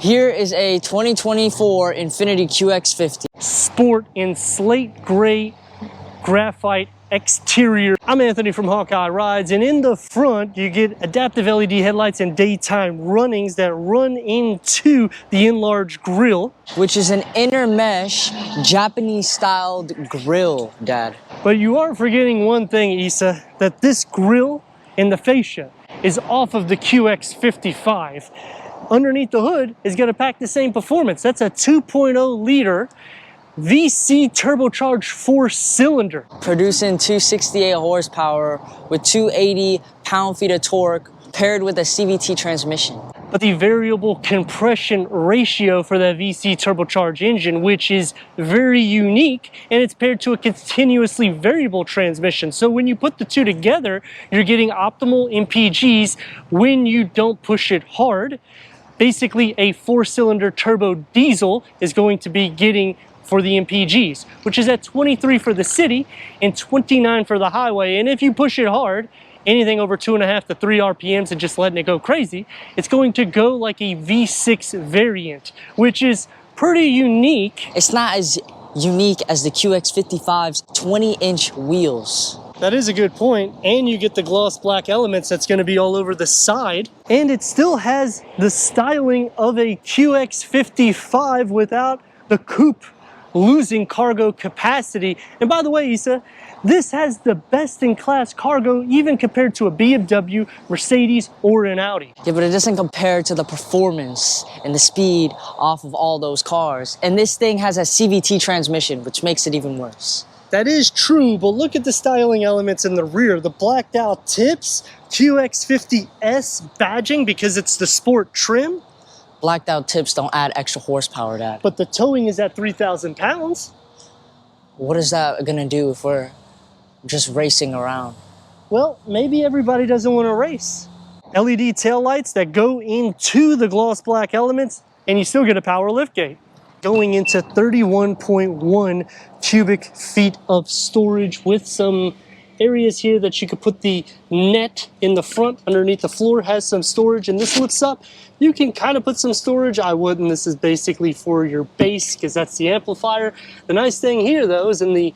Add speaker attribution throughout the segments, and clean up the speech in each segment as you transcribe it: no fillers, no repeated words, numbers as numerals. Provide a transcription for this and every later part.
Speaker 1: Here is a 2024 Infiniti QX50
Speaker 2: Sport in slate gray graphite exterior. I'm Anthony from Hawkeye Rides, and in the front you get adaptive LED headlights and daytime runnings that run into the enlarged grille,
Speaker 1: which is an inner mesh Japanese styled grille, Dad.
Speaker 2: But you are forgetting one thing, Issa, that this grille and the fascia is off of the QX55. Underneath the hood is going to pack the same performance. That's a 2.0 liter VC turbocharged 4-cylinder.
Speaker 1: Producing 268 horsepower with 280 pound-feet of torque paired with a CVT transmission.
Speaker 2: But the variable compression ratio for that VC turbocharged engine, which is very unique, and it's paired to a continuously variable transmission. So when you put the two together, you're getting optimal MPGs when you don't push it hard. Basically, a 4-cylinder turbo diesel is going to be getting for the MPGs, which is at 23 for the city and 29 for the highway. And if you push it hard, anything over 2.5 to 3 RPMs and just letting it go crazy, it's going to go like a V6 variant, which is pretty unique.
Speaker 1: It's not as unique as the QX55's 20-inch wheels.
Speaker 2: That is a good point, and you get the gloss black elements that's going to be all over the side, and it still has the styling of a QX55 without the coupe losing cargo capacity. And by the way, Issa, this has the best-in-class cargo even compared to a BMW, Mercedes, or an Audi.
Speaker 1: Yeah, but it doesn't compare to the performance and the speed off of all those cars. And this thing has a CVT transmission, which makes it even worse.
Speaker 2: That is true, but look at the styling elements in the rear. The blacked out tips, QX50S badging because it's the sport trim.
Speaker 1: Blacked out tips don't add extra horsepower, Dad.
Speaker 2: But the towing is at 3,000 pounds.
Speaker 1: What is that gonna do if we're just racing around?
Speaker 2: Well, maybe everybody doesn't want to race. LED taillights that go into the gloss black elements, and you still get a power liftgate. Going into 31.1 cubic feet of storage with some areas here that you could put the net in the front. Underneath the floor has some storage, and this lifts up. You can kind of put some storage. I wouldn't. This is basically for your bass because that's the amplifier. The nice thing here though is in the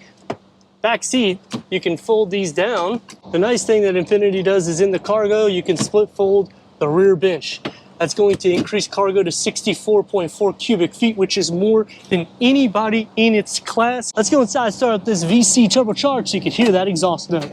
Speaker 2: back seat, you can fold these down. The nice thing that Infiniti does is in the cargo, you can split fold the rear bench. That's going to increase cargo to 64.4 cubic feet, which is more than anybody in its class. Let's go inside and start up this VC turbocharged so you can hear that exhaust note.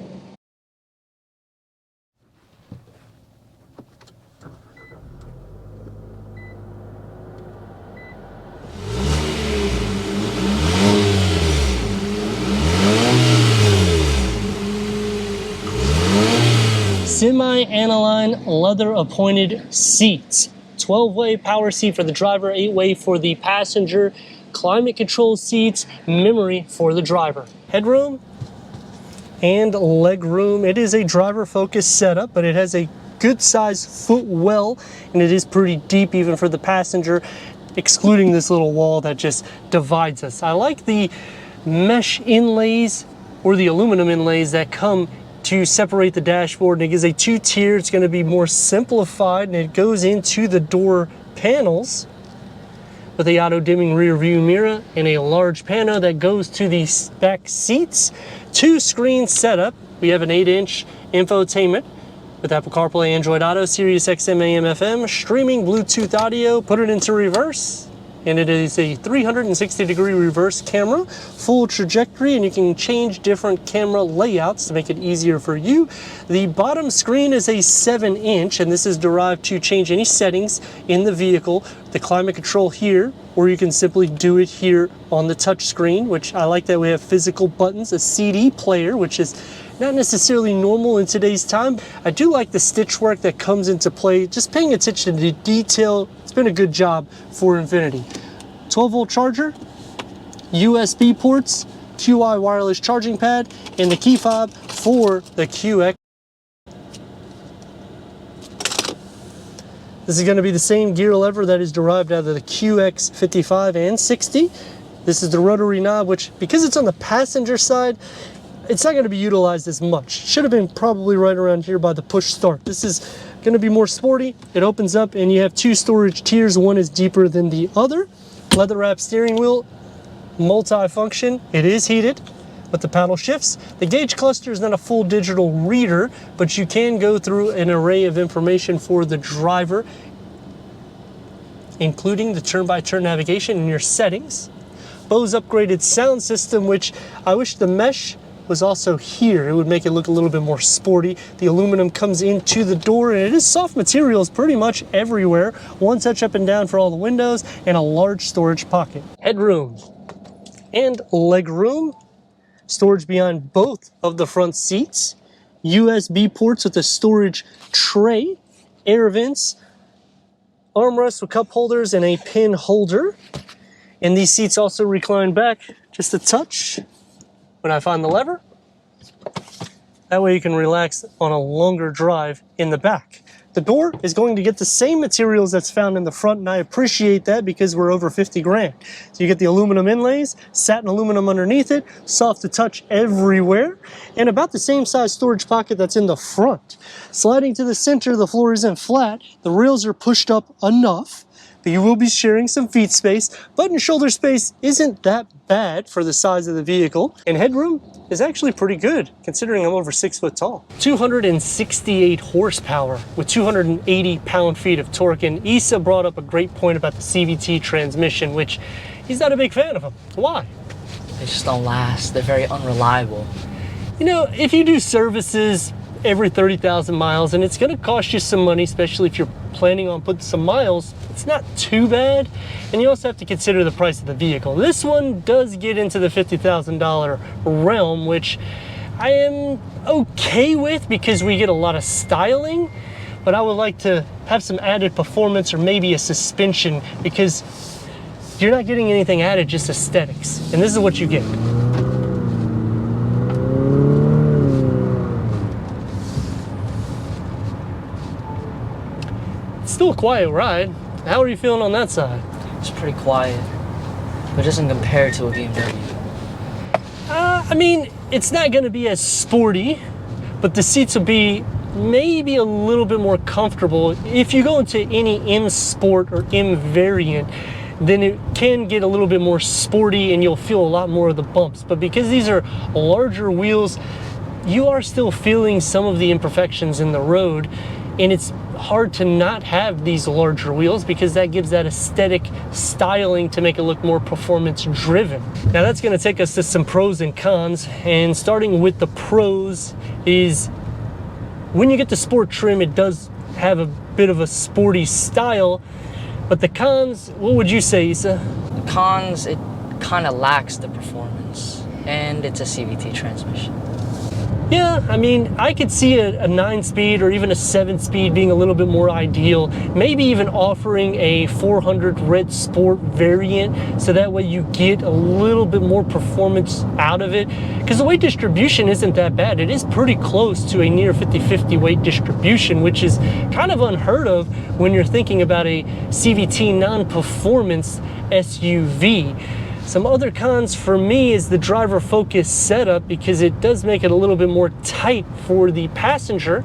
Speaker 2: Semi-aniline leather appointed seats. 12-way power seat for the driver, 8-way for the passenger, climate control seats, memory for the driver. Headroom and leg room. It is a driver focused setup, but it has a good sized footwell and it is pretty deep even for the passenger, excluding this little wall that just divides us. I like the mesh inlays or the aluminum inlays that come to separate the dashboard, and it gives a 2-tier. It's going to be more simplified, and it goes into the door panels with a auto dimming rear view mirror and a large panel that goes to the back seats. 2-screen setup. We have an 8-inch infotainment with Apple CarPlay, Android Auto, Sirius XM, AM, FM, streaming Bluetooth audio. Put it into reverse, and it is a 360-degree reverse camera, full trajectory, and you can change different camera layouts to make it easier for you. The bottom screen is a 7-inch, and this is derived to change any settings in the vehicle. The climate control here, or you can simply do it here on the touch screen, which I like that we have physical buttons, a CD player, which is not necessarily normal in today's time. I do like the stitch work that comes into play. Just paying attention to detail, it's been a good job for Infiniti. 12-volt charger, USB ports, QI wireless charging pad, and the key fob for the QX. This is going to be the same gear lever that is derived out of the QX55 and 60. This is the rotary knob, which, because it's on the passenger side, it's not going to be utilized as much. Should have been probably right around here by the push start. This is gonna be more sporty. It opens up and you have two storage tiers. One is deeper than the other. Leather wrap steering wheel, multi-function. It is heated with the paddle shifts. The gauge cluster is not a full digital reader, but you can go through an array of information for the driver, including the turn-by-turn navigation in your settings. Bose upgraded sound system, which I wish the mesh was also here. It would make it look a little bit more sporty. The aluminum comes into the door and it is soft materials pretty much everywhere. One touch up and down for all the windows and a large storage pocket. Headroom and leg room. Storage behind both of the front seats. USB ports with a storage tray. Air vents. Armrest with cup holders and a pin holder. And these seats also recline back just a touch when I find the lever. That way you can relax on a longer drive in the back. The door is going to get the same materials that's found in the front, and I appreciate that because we're over 50 grand. So you get the aluminum inlays, satin aluminum underneath it, soft to touch everywhere, and about the same size storage pocket that's in the front. Sliding to the center, the floor isn't flat. The rails are pushed up enough, but you will be sharing some feet space. Butt and shoulder space isn't that bad for the size of the vehicle, and headroom is actually pretty good considering I'm over 6 foot tall. 268 horsepower with 280 pound-feet of torque, and Issa brought up a great point about the CVT transmission, which he's not a big fan of them. Why?
Speaker 1: They just don't last. They're very unreliable.
Speaker 2: You know, if you do services every 30,000 miles, and it's gonna cost you some money, especially if you're planning on putting some miles, it's not too bad. And you also have to consider the price of the vehicle. This one does get into the $50,000 realm, which I am okay with because we get a lot of styling, but I would like to have some added performance or maybe a suspension because you're not getting anything added, just aesthetics. And this is what you get. Still a quiet ride. How are you feeling on that side?
Speaker 1: It's pretty quiet, but it doesn't compare to a BMW.
Speaker 2: I mean, it's not going to be as sporty, but the seats will be maybe a little bit more comfortable. If you go into any M Sport or M variant, then it can get a little bit more sporty and you'll feel a lot more of the bumps. But because these are larger wheels, you are still feeling some of the imperfections in the road, and it's hard to not have these larger wheels because that gives that aesthetic styling to make it look more performance driven. Now that's going to take us to some pros and cons, and starting with the pros is when you get the sport trim, it does have a bit of a sporty style, but the cons, what would you say, Issa?
Speaker 1: The cons, it kind of lacks the performance, and it's a CVT transmission.
Speaker 2: Yeah, I mean, I could see a 9-speed or even a 7-speed being a little bit more ideal. Maybe even offering a 400 Red Sport variant, so that way you get a little bit more performance out of it. Because the weight distribution isn't that bad. It is pretty close to a near 50-50 weight distribution, which is kind of unheard of when you're thinking about a CVT non-performance SUV. Some other cons for me is the driver focus setup, because it does make it a little bit more tight for the passenger.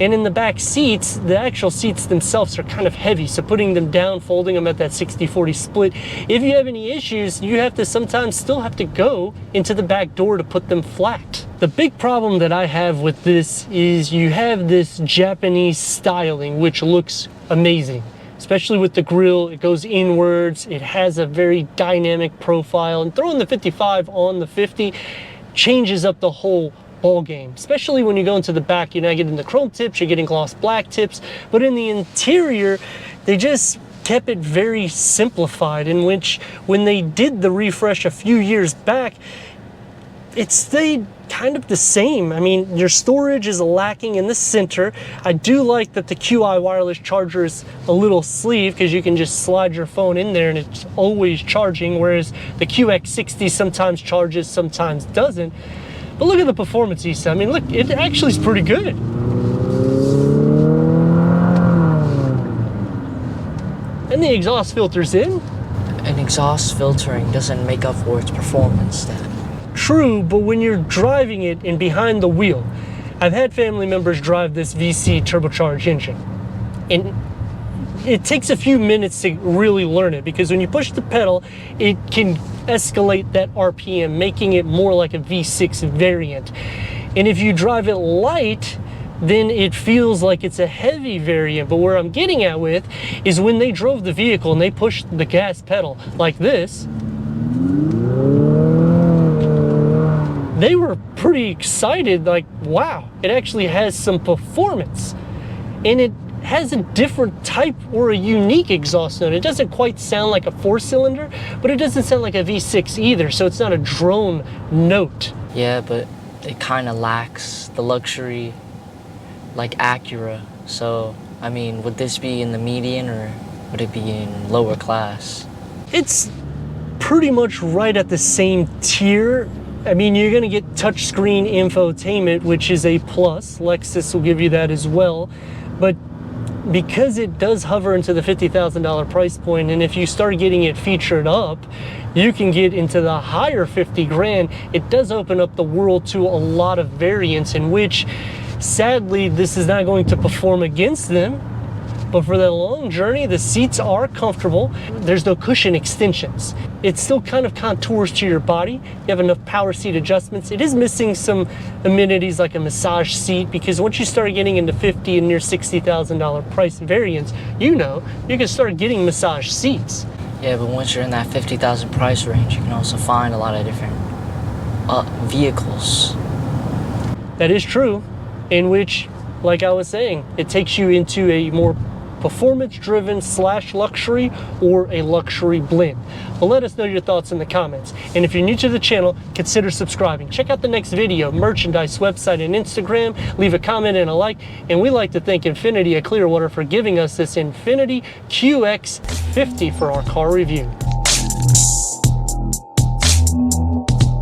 Speaker 2: And in the back seats, the actual seats themselves are kind of heavy. So putting them down, folding them at that 60-40 split, if you have any issues, you have to sometimes still have to go into the back door to put them flat. The big problem that I have with this is you have this Japanese styling, which looks amazing. Especially with the grille, it goes inwards, it has a very dynamic profile, and throwing the 55 on the 50 changes up the whole ball game. Especially when you go into the back, you're not getting the chrome tips, you're getting gloss black tips, but in the interior, they just kept it very simplified, in which when they did the refresh a few years back, it stayed kind of the same. I mean, your storage is lacking in the center. I do like that the QI wireless charger is a little sleeve, because you can just slide your phone in there and it's always charging, whereas the QX60 sometimes charges, sometimes doesn't. But look at the performance, Issa. I mean, look, it actually is pretty good. And the exhaust filter's in.
Speaker 1: And exhaust filtering doesn't make up for its performance then.
Speaker 2: True, but when you're driving it and behind the wheel, I've had family members drive this VC turbocharged engine. And it takes a few minutes to really learn it, because when you push the pedal, it can escalate that RPM, making it more like a V6 variant. And if you drive it light, then it feels like it's a heavy variant. But where I'm getting at with is when they drove the vehicle and they pushed the gas pedal like this, they were pretty excited, like, wow, it actually has some performance. And it has a different type or a unique exhaust note. It doesn't quite sound like a 4-cylinder, but it doesn't sound like a V6 either, so it's not a drone note.
Speaker 1: Yeah, but it kind of lacks the luxury like Acura. So, I mean, would this be in the median or would it be in lower class?
Speaker 2: It's pretty much right at the same tier. I mean, you're gonna get touchscreen infotainment, which is a plus. Lexus will give you that as well. But because it does hover into the $50,000 price point, and if you start getting it featured up, you can get into the higher 50 grand. It does open up the world to a lot of variants, in which, sadly, this is not going to perform against them. But for the long journey, the seats are comfortable. There's no cushion extensions. It still kind of contours to your body. You have enough power seat adjustments. It is missing some amenities like a massage seat, because once you start getting into $50,000 and near $60,000 price variants, you can start getting massage seats.
Speaker 1: Yeah, but once you're in that 50,000 price range, you can also find a lot of different vehicles.
Speaker 2: That is true, in which, like I was saying, it takes you into a more performance-driven / luxury, or a luxury blend. But let us know your thoughts in the comments. And if you're new to the channel, consider subscribing. Check out the next video, merchandise, website, and Instagram. Leave a comment and a like. And we like to thank Infiniti at Clearwater for giving us this Infiniti QX50 for our car review.